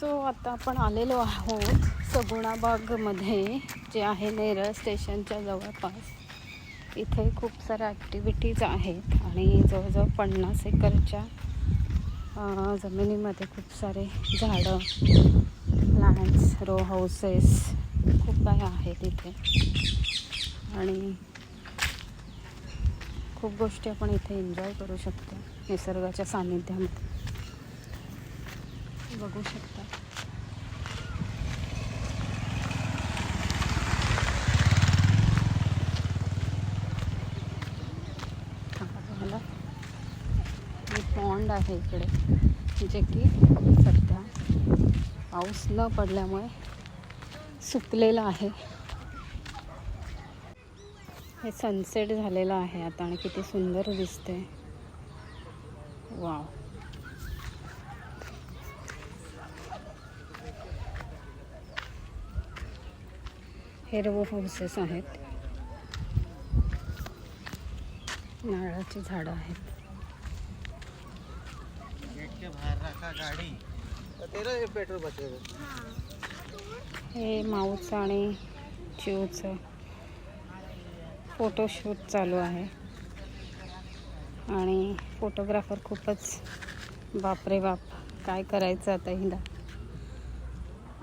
So आता आपण आलेलो आहोत सगुणाबागमध्ये, जे आहे नेरळ स्टेशनच्या जवळपास. इथे खूप साऱ्या ॲक्टिव्हिटीज आहेत आणि जवळजवळ 50 एकरच्या जमिनीमध्ये खूप सारे झाडं, प्लांट्स, रो हाऊसेस खूप काही आहेत इथे. आणि खूप गोष्टी आपण इथे एन्जॉय करू शकतो निसर्गाच्या सानिध्यामध्ये. बघू शकता. पॉन्ड आहे इकडे, जे की सध्या पाऊस न पडल्यामुळे सुकलेलं आहे. हे सनसेट झालेलं आहे आता आणि किती सुंदर दिसते. वाव. हे रो हाऊसेस आहेत, नारळाची झाडं आहेत. हे माऊचं आणि चिवचं फोटोशूट चालू आहे आणि फोटोग्राफर खूपच बापरे बाप, काय करायचं आता हिला.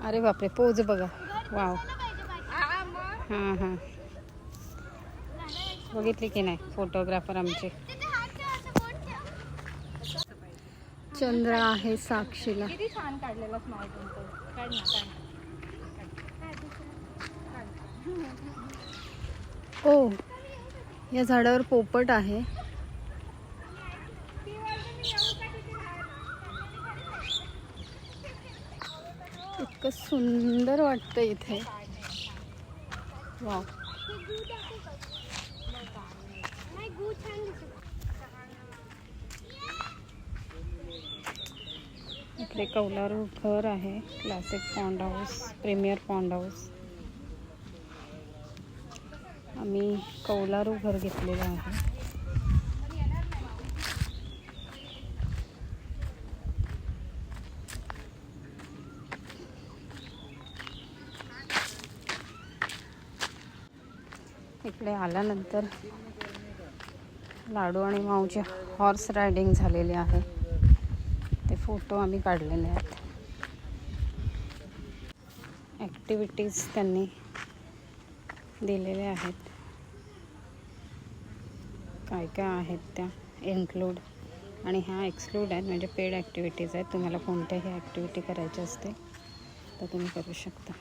अरे बापरे, पोज बघा. वाव. हां हां, बघितली की नाही फोटोग्राफर आमचे. चंद्र आहे साक्षीला. किती छान काढलेला स्माइल तुमचं. काढ ना. ओ, या झाडावर पोपट आहे. इतकं सुंदर वाटतं इथे. वाव. इकडे कौलारू घर आहे, classic pond house, premier pond house. आम्ही कौलारू घर घेतलेलं आहे. इकडे आल्यानंतर लाडू आणि माऊची हॉर्स रायडिंग झालेली आहे. ते फोटो आम्ही काढलेले आहेत. ॲक्टिव्हिटीज त्यांनी दिलेल्या आहेत, काय काय आहेत त्या इन्क्लूड, आणि ह्या एक्सक्लूड आहेत, म्हणजे पेड ॲक्टिव्हिटीज आहेत. तुम्हाला कोणत्याही ॲक्टिव्हिटी करायची असते तर तुम्ही करू शकता.